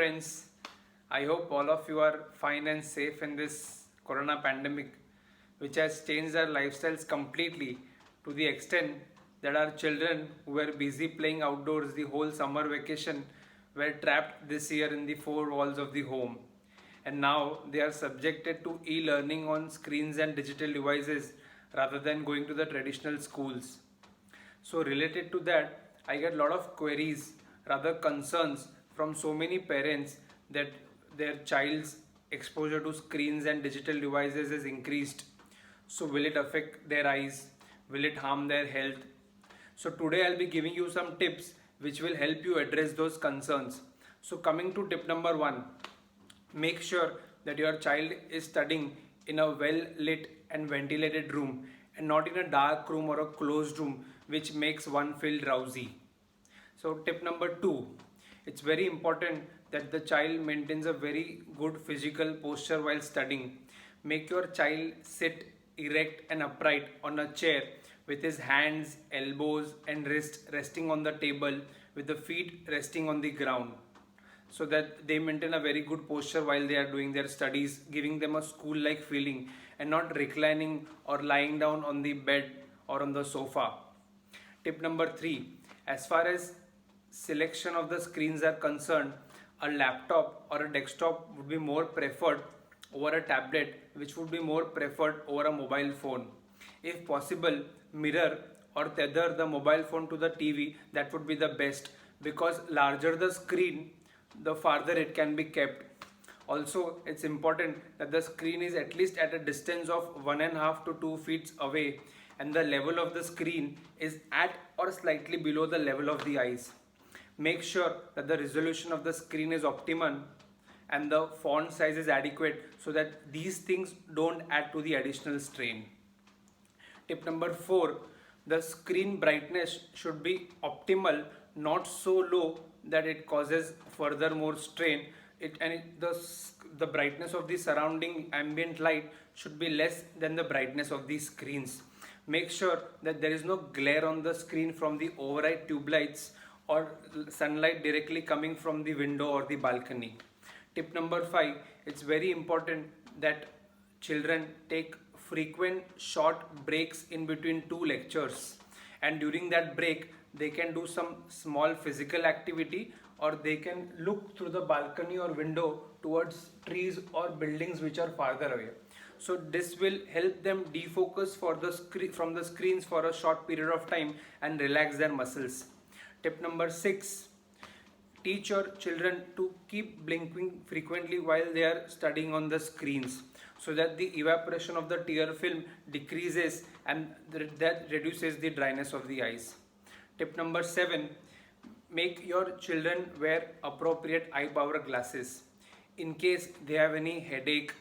friends. I hope all of you are fine and safe in this corona pandemic, which has changed our lifestyles completely to the extent that our children who were busy playing outdoors the whole summer vacation were trapped this year in the four walls of the home. And now they are subjected to e-learning on screens and digital devices rather than going to the traditional schools. So related to that, I get a lot of queries, rather concerns from so many parents that their child's exposure to screens and digital devices is increased. So will it affect their eyes? Will it harm their health? So today I'll be giving you some tips which will help you address those concerns. So coming to tip number 1, make sure that your child is studying in a well lit and ventilated room and not in a dark room or a closed room which makes one feel drowsy. So tip number 2, it's very important that the child maintains a very good physical posture while studying. Make your child sit erect and upright on a chair with his hands, elbows and wrists resting on the table with the feet resting on the ground, so that they maintain a very good posture while they are doing their studies, giving them a school-like feeling and not reclining or lying down on the bed or on the sofa. Tip number 3, as far as selection of the screens are concerned, a laptop or a desktop would be more preferred over a tablet, which would be more preferred over a mobile phone. If possible, mirror or tether the mobile phone to the TV, that would be the best, because larger the screen, the farther it can be kept. Also, it's important that the screen is at least at a distance of 1.5 to 2 feet away and the level of the screen is at or slightly below the level of the eyes. Make sure that the resolution of the screen is optimum and the font size is adequate so that these things don't add to the additional strain. Tip number 4, the screen brightness should be optimal, not so low that it causes further more strain. The brightness of the surrounding ambient light should be less than the brightness of the screens. Make sure that there is no glare on the screen from the overhead tube lights or sunlight directly coming from the window or the balcony. Tip number 5, it's very important that children take frequent short breaks in between two lectures, and during that break they can do some small physical activity or they can look through the balcony or window towards trees or buildings which are farther away. So this will help them defocus from the screens for a short period of time and relax their muscles. Tip number 6, teach your children to keep blinking frequently while they are studying on the screens, so that the evaporation of the tear film decreases and that reduces the dryness of the eyes. Tip number 7, make your children wear appropriate eye power glasses. In case they have any headache,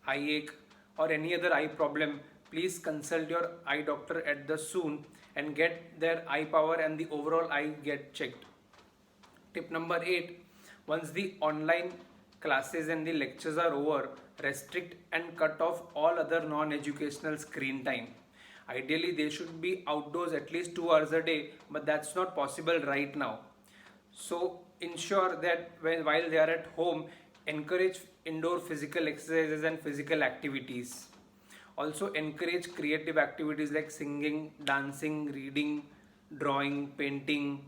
eye ache or any other eye problem, please consult your eye doctor at the soon and get their eye power and the overall eye get checked. Tip number 8, once the online classes and the lectures are over, restrict and cut off all other non-educational screen time. Ideally, they should be outdoors at least 2 hours a day, but that's not possible right now. So ensure that while they are at home, encourage indoor physical exercises and physical activities. Also encourage creative activities like singing, dancing, reading, drawing, painting,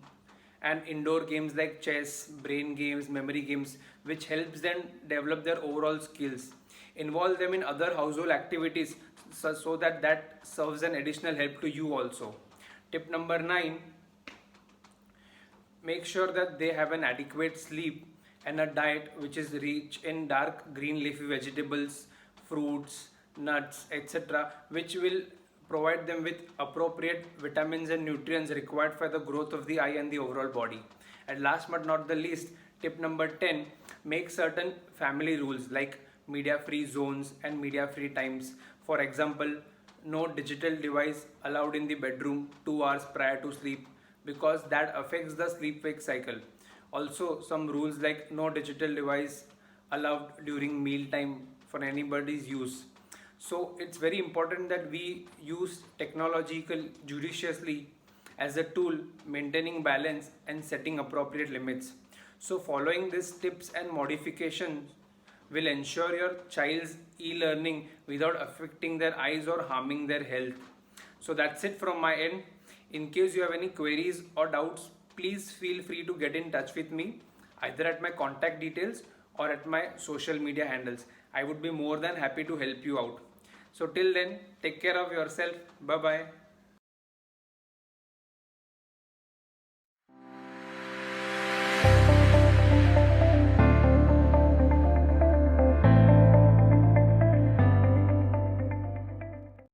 and indoor games like chess, brain games, memory games, which helps them develop their overall skills. Involve them in other household activities so that serves an additional help to you also. Tip number 9, make sure that they have an adequate sleep and a diet which is rich in dark green leafy vegetables, fruits, nuts, etc., which will provide them with appropriate vitamins and nutrients required for the growth of the eye and the overall body. And last but not the least, tip number 10, make certain family rules like media free zones and media free times. For example, no digital device allowed in the bedroom 2 hours prior to sleep, because that affects the sleep wake cycle. Also some rules like no digital device allowed during meal time for anybody's use. So it's very important that we use technological judiciously as a tool, maintaining balance and setting appropriate limits. So following these tips and modifications will ensure your child's e-learning without affecting their eyes or harming their health. So that's it from my end. In case you have any queries or doubts, please feel free to get in touch with me either at my contact details or at my social media handles. I would be more than happy to help you out. So till then, take care of yourself. Bye bye.